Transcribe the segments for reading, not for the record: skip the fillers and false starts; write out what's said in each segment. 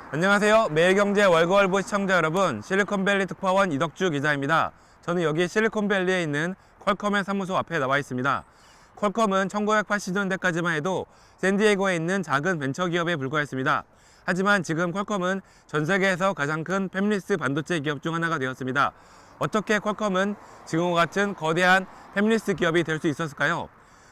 안녕하세요. 매일경제 월거월보 시청자 여러분, 실리콘밸리 특파원 이덕주 기자입니다. 저는 여기 실리콘밸리에 있는 퀄컴의 사무소 앞에 나와 있습니다. 퀄컴은 1980년대까지만 해도 샌디에고에 있는 작은 벤처기업에 불과했습니다. 하지만 지금 퀄컴은 전 세계에서 가장 큰 팹리스 반도체 기업 중 하나가 되었습니다. 어떻게 퀄컴은 지금과 같은 거대한 팹리스 기업이 될 수 있었을까요?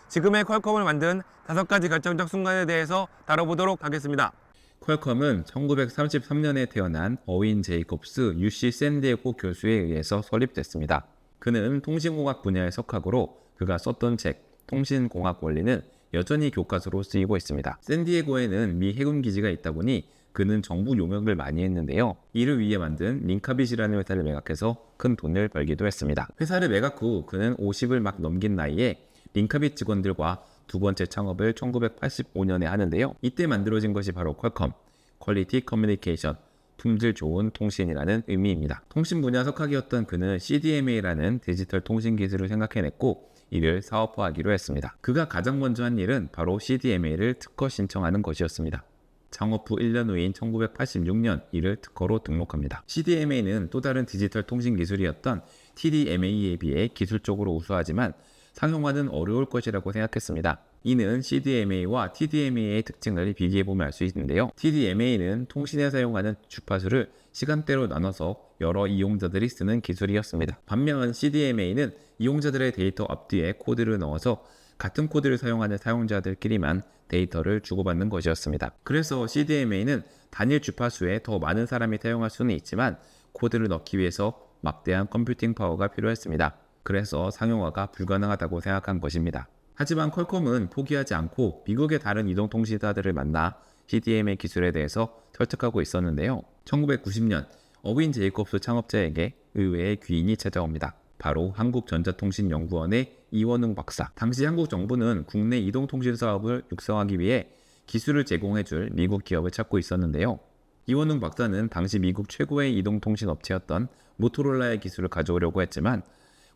지금의 퀄컴을 만든 5가지 결정적 순간에 대해서 다뤄보도록 하겠습니다. 퀄컴은 1933년에 태어난 어윈 제이콥스 UC 샌디에고 교수에 의해서 설립됐습니다. 그는 통신공학 분야의 석학으로 그가 썼던 책 통신공학 원리는 여전히 교과서로 쓰이고 있습니다. 샌디에고에는 미 해군 기지가 있다 보니 그는 정부 용역을 많이 했는데요. 이를 위해 만든 링카빗이라는 회사를 매각해서 큰 돈을 벌기도 했습니다. 회사를 매각 후 그는 50을 막 넘긴 나이에 링카빗 직원들과 두 번째 창업을 1985년에 하는데요. 이때 만들어진 것이 바로 퀄컴, 퀄리티 커뮤니케이션, 품질 좋은 통신이라는 의미입니다. 통신 분야 석학이었던 그는 CDMA라는 디지털 통신 기술을 생각해냈고 이를 사업화하기로 했습니다. 그가 가장 먼저 한 일은 바로 CDMA를 특허 신청하는 것이었습니다. 창업 후 1년 후인 1986년 이를 특허로 등록합니다. CDMA는 또 다른 디지털 통신 기술이었던 TDMA에 비해 기술적으로 우수하지만 상용화는 어려울 것이라고 생각했습니다. 이는 CDMA와 TDMA의 특징을 비교해보면 알 수 있는데요. TDMA는 통신에 사용하는 주파수를 시간대로 나눠서 여러 이용자들이 쓰는 기술이었습니다. 반면 CDMA는 이용자들의 데이터 앞뒤에 코드를 넣어서 같은 코드를 사용하는 사용자들끼리만 데이터를 주고받는 것이었습니다. 그래서 CDMA는 단일 주파수에 더 많은 사람이 사용할 수는 있지만 코드를 넣기 위해서 막대한 컴퓨팅 파워가 필요했습니다. 그래서 상용화가 불가능하다고 생각한 것입니다. 하지만 퀄컴은 포기하지 않고 미국의 다른 이동통신사들을 만나 CDMA 기술에 대해서 설득하고 있었는데요. 1990년 어윈 제이콥스 창업자에게 의외의 귀인이 찾아옵니다. 바로 한국전자통신연구원의 이원웅 박사. 당시 한국 정부는 국내 이동통신 사업을 육성하기 위해 기술을 제공해줄 미국 기업을 찾고 있었는데요. 이원웅 박사는 당시 미국 최고의 이동통신 업체였던 모토로라의 기술을 가져오려고 했지만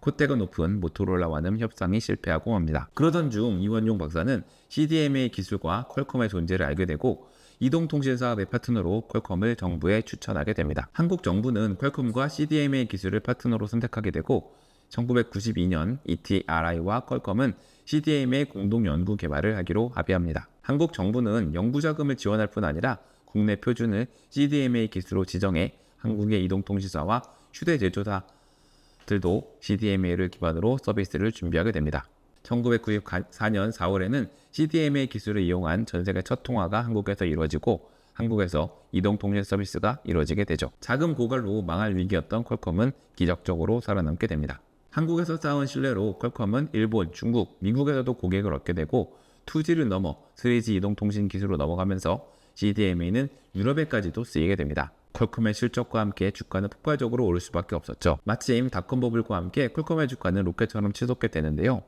콧대가 높은 모토로라와는 협상이 실패하고 맙니다. 그러던 중 이원용 박사는 CDMA 기술과 퀄컴의 존재를 알게 되고 이동통신 사업의 파트너로 퀄컴을 정부에 추천하게 됩니다. 한국 정부는 퀄컴과 CDMA 기술을 파트너로 선택하게 되고 1992년 ETRI와 퀄컴은 CDMA 공동 연구 개발을 하기로 합의합니다. 한국 정부는 연구 자금을 지원할 뿐 아니라 국내 표준을 CDMA 기술로 지정해 한국의 이동통신사와 휴대 제조사 들도 CDMA를 기반으로 서비스를 준비하게 됩니다. 1994년 4월에는 CDMA 기술을 이용한 전세계 첫 통화가 한국에서 이루어지고 한국에서 이동통신 서비스가 이루어지게 되죠. 자금 고갈로 망할 위기였던 퀄컴은 기적적으로 살아남게 됩니다. 한국에서 쌓은 신뢰로 퀄컴은 일본, 중국, 미국에서도 고객을 얻게 되고 2G를 넘어 3G 이동통신 기술로 넘어가면서 CDMA는 유럽에까지도 쓰이게 됩니다. 퀄컴의 실적과 함께 주가는 폭발적으로 오를 수밖에 없었죠. 마침 닷컴 버블과 함께 퀄컴의 주가는 로켓처럼 치솟게 되는데요.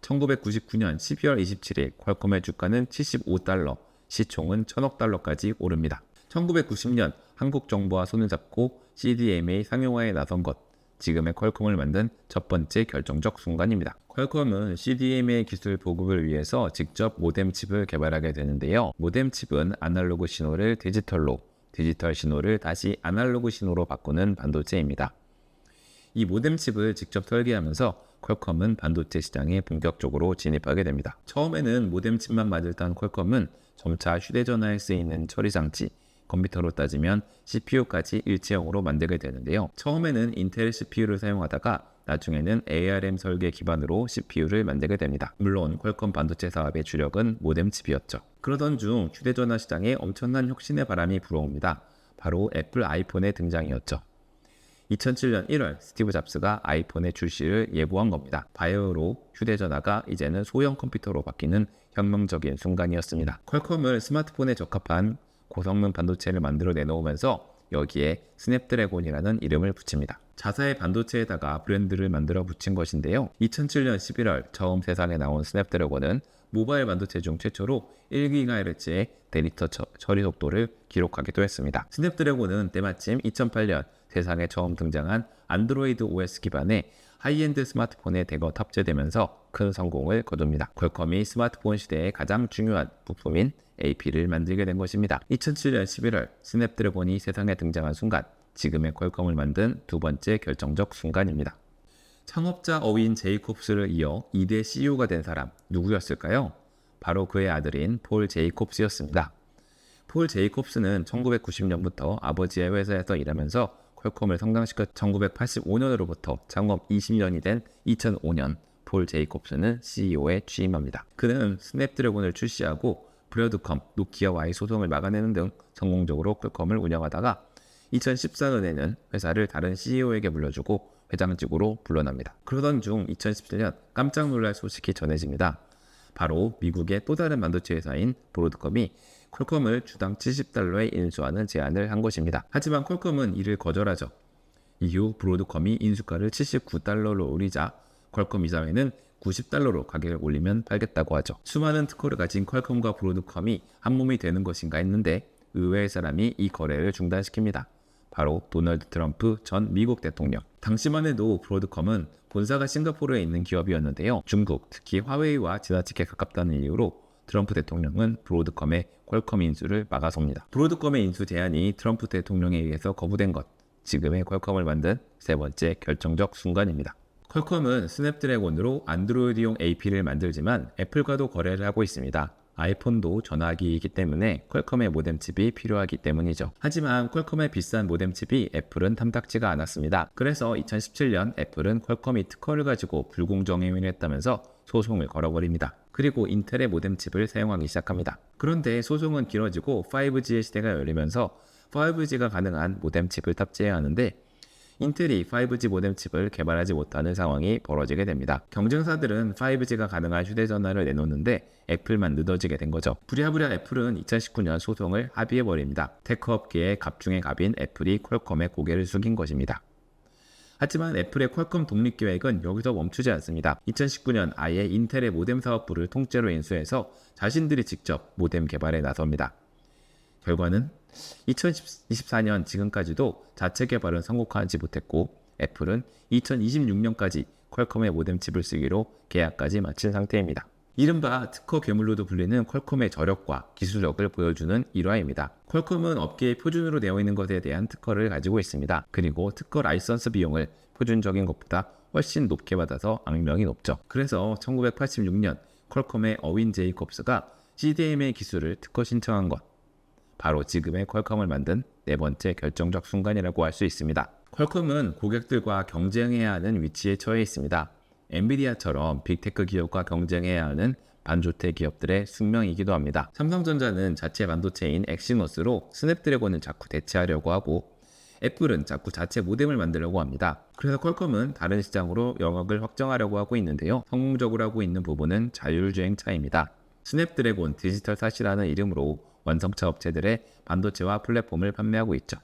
1999년 12월 27일 퀄컴의 주가는 75달러, 시총은 1000억 달러까지 오릅니다. 1990년 한국 정부와 손을 잡고 CDMA 상용화에 나선 것, 지금의 퀄컴을 만든 첫 번째 결정적 순간입니다. 퀄컴은 CDMA 기술 보급을 위해서 직접 모뎀 칩을 개발하게 되는데요. 모뎀 칩은 아날로그 신호를 디지털로, 디지털 신호를 다시 아날로그 신호로 바꾸는 반도체입니다. 이 모뎀 칩을 직접 설계하면서 퀄컴은 반도체 시장에 본격적으로 진입하게 됩니다. 처음에는 모뎀 칩만 만들던 퀄컴은 점차 휴대전화에 쓰이는 처리장치, 컴퓨터로 따지면 CPU까지 일체형으로 만들게 되는데요. 처음에는 인텔 CPU를 사용하다가 나중에는 ARM 설계 기반으로 CPU를 만들게 됩니다. 물론 퀄컴 반도체 사업의 주력은 모뎀 칩이었죠. 그러던 중 휴대전화 시장에 엄청난 혁신의 바람이 불어옵니다. 바로 애플 아이폰의 등장이었죠. 2007년 1월 스티브 잡스가 아이폰의 출시를 예고한 겁니다. 바이오로 휴대전화가 이제는 소형 컴퓨터로 바뀌는 혁명적인 순간이었습니다. 퀄컴을 스마트폰에 적합한 고성능 반도체를 만들어 내놓으면서 여기에 스냅드래곤이라는 이름을 붙입니다. 자사의 반도체에다가 브랜드를 만들어 붙인 것인데요. 2007년 11월 처음 세상에 나온 스냅드래곤은 모바일 반도체 중 최초로 1GHz의 데이터 처리 속도를 기록하기도 했습니다. 스냅드래곤은 때마침 2008년 세상에 처음 등장한 안드로이드 OS 기반의 하이엔드 스마트폰에 대거 탑재되면서 큰 성공을 거둡니다. 퀄컴이 스마트폰 시대의 가장 중요한 부품인 AP를 만들게 된 것입니다. 2007년 11월 스냅드래곤이 세상에 등장한 순간, 지금의 퀄컴을 만든 두 번째 결정적 순간입니다. 창업자 어윈 제이콥스를 이어 2대 CEO가 된 사람 누구였을까요? 바로 그의 아들인 폴 제이콥스였습니다. 폴 제이콥스는 1990년부터 아버지의 회사에서 일하면서 퀄컴을 성장시켜 1985년으로부터 창업 20년이 된 2005년 폴 제이콥스는 CEO에 취임합니다. 그는 스냅드래곤을 출시하고 브로드컴, 노키아와의 소송을 막아내는 등 성공적으로 퀄컴을 운영하다가 2014년에는 회사를 다른 CEO에게 물려주고 회장직으로 물러납니다. 그러던 중 2017년 깜짝 놀랄 소식이 전해집니다. 바로 미국의 또 다른 반도체 회사인 브로드컴이 퀄컴을 주당 $70에 인수하는 제안을 한 것입니다. 하지만 퀄컴은 이를 거절하죠. 이후 브로드컴이 인수가를 $79로 올리자 퀄컴 이사회는 $90로 가격을 올리면 팔겠다고 하죠. 수많은 특허를 가진 퀄컴과 브로드컴이 한몸이 되는 것인가 했는데 의외의 사람이 이 거래를 중단시킵니다. 바로 도널드 트럼프 전 미국 대통령. 당시만 해도 브로드컴은 본사가 싱가포르에 있는 기업이었는데요. 중국, 특히 화웨이와 지나치게 가깝다는 이유로 트럼프 대통령은 브로드컴의 퀄컴 인수를 막아섭니다. 브로드컴의 인수 제안이 트럼프 대통령에 의해서 거부된 것, 지금의 퀄컴을 만든 세 번째 결정적 순간입니다. 퀄컴은 스냅드래곤으로 안드로이드용 AP를 만들지만 애플과도 거래를 하고 있습니다. 아이폰도 전화기이기 때문에 퀄컴의 모뎀칩이 필요하기 때문이죠. 하지만 퀄컴의 비싼 모뎀칩이 애플은 탐탁지가 않았습니다. 그래서 2017년 애플은 퀄컴이 특허를 가지고 불공정 행위를 했다면서 소송을 걸어버립니다. 그리고 인텔의 모뎀칩을 사용하기 시작합니다. 그런데 소송은 길어지고 5G의 시대가 열리면서 5G가 가능한 모뎀칩을 탑재해야 하는데 인텔이 5G 모뎀칩을 개발하지 못하는 상황이 벌어지게 됩니다. 경쟁사들은 5G가 가능한 휴대전화를 내놓는데 애플만 늦어지게 된 거죠. 부랴부랴 애플은 2019년 소송을 합의해버립니다. 테크업계의 갑중의 갑인 애플이 퀄컴의 고개를 숙인 것입니다. 하지만 애플의 퀄컴 독립계획은 여기서 멈추지 않습니다. 2019년 아예 인텔의 모뎀 사업부를 통째로 인수해서 자신들이 직접 모뎀 개발에 나섭니다. 결과는 2024년 지금까지도 자체 개발은 성공하지 못했고 애플은 2026년까지 퀄컴의 모뎀칩을 쓰기로 계약까지 마친 상태입니다. 이른바 특허 괴물로도 불리는 퀄컴의 저력과 기술력을 보여주는 일화입니다. 퀄컴은 업계의 표준으로 되어 있는 것에 대한 특허를 가지고 있습니다. 그리고 특허 라이선스 비용을 표준적인 것보다 훨씬 높게 받아서 악명이 높죠. 그래서 1986년 퀄컴의 어윈 제이콥스가 CDMA 기술을 특허 신청한 것, 바로 지금의 퀄컴을 만든 네 번째 결정적 순간이라고 할 수 있습니다. 퀄컴은 고객들과 경쟁해야 하는 위치에 처해 있습니다. 엔비디아처럼 빅테크 기업과 경쟁해야 하는 반도체 기업들의 숙명이기도 합니다. 삼성전자는 자체 반도체인 엑시노스로 스냅드래곤을 자꾸 대체하려고 하고 애플은 자꾸 자체 모뎀을 만들려고 합니다. 그래서 퀄컴은 다른 시장으로 영역을 확장하려고 하고 있는데요. 성공적으로 하고 있는 부분은 자율주행차입니다. 스냅드래곤 디지털 샷이라는 이름으로 완성차 업체들의 반도체와 플랫폼을 판매하고 있죠.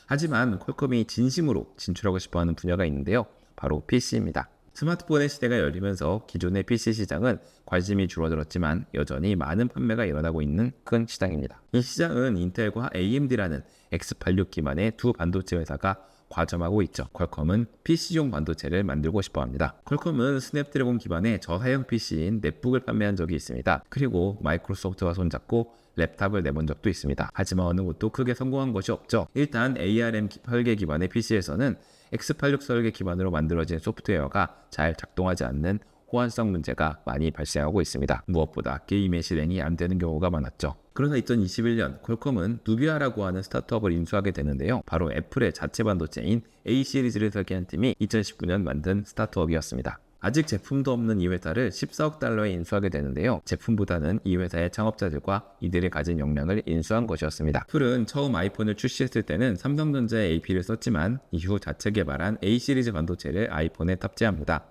하지만 퀄컴이 진심으로 진출하고 싶어하는 분야가 있는데요. 바로 PC입니다. 스마트폰의 시대가 열리면서 기존의 PC 시장은 관심이 줄어들었지만 여전히 많은 판매가 일어나고 있는 큰 시장입니다. 이 시장은 인텔과 AMD라는 x86 기반의 두 반도체 회사가 과점하고 있죠. 퀄컴은 PC용 반도체를 만들고 싶어 합니다. 퀄컴은 스냅드래곤 기반의 저사양 PC인 넷북을 판매한 적이 있습니다. 그리고 마이크로소프트와 손잡고 랩탑을 내본 적도 있습니다. 하지만 어느 곳도 크게 성공한 것이 없죠. 일단 ARM 설계 기반의 PC에서는 x86 설계 기반으로 만들어진 소프트웨어가 잘 작동하지 않는 호환성 문제가 많이 발생하고 있습니다. 무엇보다 게임의 실행이 안 되는 경우가 많았죠. 그러나 2021년 퀄컴은 누비아라고 하는 스타트업을 인수하게 되는데요. 바로 애플의 자체 반도체인 A 시리즈를 설계한 팀이 2019년 만든 스타트업이었습니다. 아직 제품도 없는 이 회사를 $14억 인수하게 되는데요. 제품보다는 이 회사의 창업자들과 이들이 가진 역량을 인수한 것이었습니다. 애플은 처음 아이폰을 출시했을 때는 삼성전자의 AP를 썼지만 이후 자체 개발한 A 시리즈 반도체를 아이폰에 탑재합니다.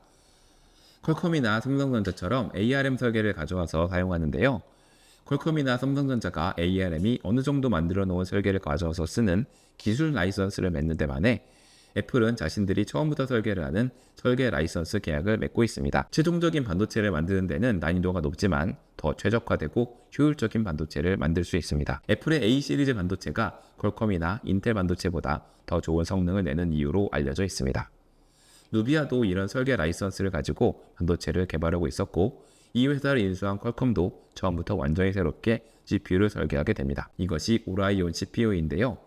퀄컴이나 삼성전자처럼 ARM 설계를 가져와서 사용하는데요. 퀄컴이나 삼성전자가 ARM이 어느 정도 만들어 놓은 설계를 가져와서 쓰는 기술 라이선스를 맺는 데 반해 애플은 자신들이 처음부터 설계를 하는 설계 라이선스 계약을 맺고 있습니다. 최종적인 반도체를 만드는 데는 난이도가 높지만 더 최적화되고 효율적인 반도체를 만들 수 있습니다. 애플의 A 시리즈 반도체가 퀄컴이나 인텔 반도체보다 더 좋은 성능을 내는 이유로 알려져 있습니다. 누비아도 이런 설계 라이선스를 가지고 반도체를 개발하고 있었고, 이 회사를 인수한 퀄컴도 처음부터 완전히 새롭게 CPU를 설계하게 됩니다. 이것이 오라이온 CPU인데요.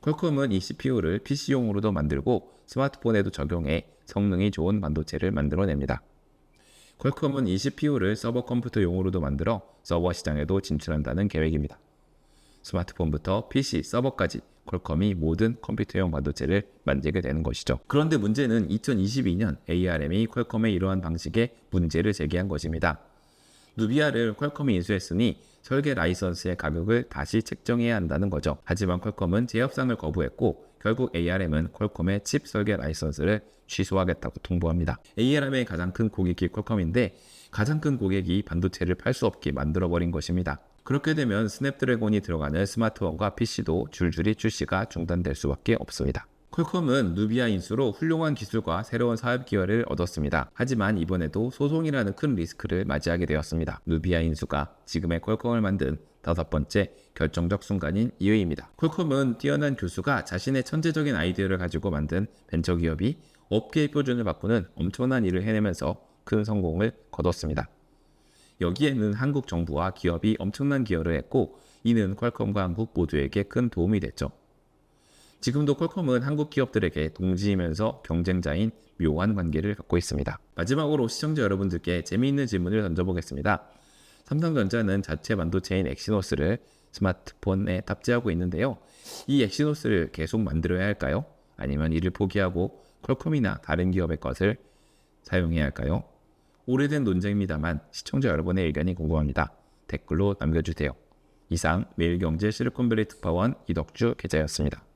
퀄컴은 이 CPU를 PC용으로도 만들고 스마트폰에도 적용해 성능이 좋은 반도체를 만들어냅니다. 퀄컴은 이 CPU를 서버 컴퓨터용으로도 만들어 서버 시장에도 진출한다는 계획입니다. 스마트폰부터 PC, 서버까지 퀄컴이 모든 컴퓨터용 반도체를 만들게 되는 것이죠. 그런데 문제는 2022년 ARM이 퀄컴의 이러한 방식에 문제를 제기한 것입니다. 누비아를 퀄컴이 인수했으니 설계 라이선스의 가격을 다시 책정해야 한다는 거죠. 하지만 퀄컴은 재협상을 거부했고 결국 ARM은 퀄컴의 칩 설계 라이선스를 취소하겠다고 통보합니다. ARM의 가장 큰 고객이 퀄컴인데 가장 큰 고객이 반도체를 팔 수 없게 만들어버린 것입니다. 그렇게 되면 스냅드래곤이 들어가는 스마트폰과 PC도 줄줄이 출시가 중단될 수밖에 없습니다. 퀄컴은 누비아 인수로 훌륭한 기술과 새로운 사업 기회를 얻었습니다. 하지만 이번에도 소송이라는 큰 리스크를 맞이하게 되었습니다. 누비아 인수가 지금의 퀄컴을 만든 5번째 결정적 순간인 이유입니다. 퀄컴은 뛰어난 교수가 자신의 천재적인 아이디어를 가지고 만든 벤처기업이 업계의 표준을 바꾸는 엄청난 일을 해내면서 큰 성공을 거뒀습니다. 여기에는 한국 정부와 기업이 엄청난 기여를 했고 이는 퀄컴과 한국 모두에게 큰 도움이 됐죠. 지금도 퀄컴은 한국 기업들에게 동지이면서 경쟁자인 묘한 관계를 갖고 있습니다. 마지막으로 시청자 여러분들께 재미있는 질문을 던져보겠습니다. 삼성전자는 자체 반도체인 엑시노스를 스마트폰에 탑재하고 있는데요. 이 엑시노스를 계속 만들어야 할까요? 아니면 이를 포기하고 퀄컴이나 다른 기업의 것을 사용해야 할까요? 오래된 논쟁입니다만 시청자 여러분의 의견이 궁금합니다. 댓글로 남겨주세요. 이상 매일경제 실리콘밸리 특파원 이덕주 기자였습니다.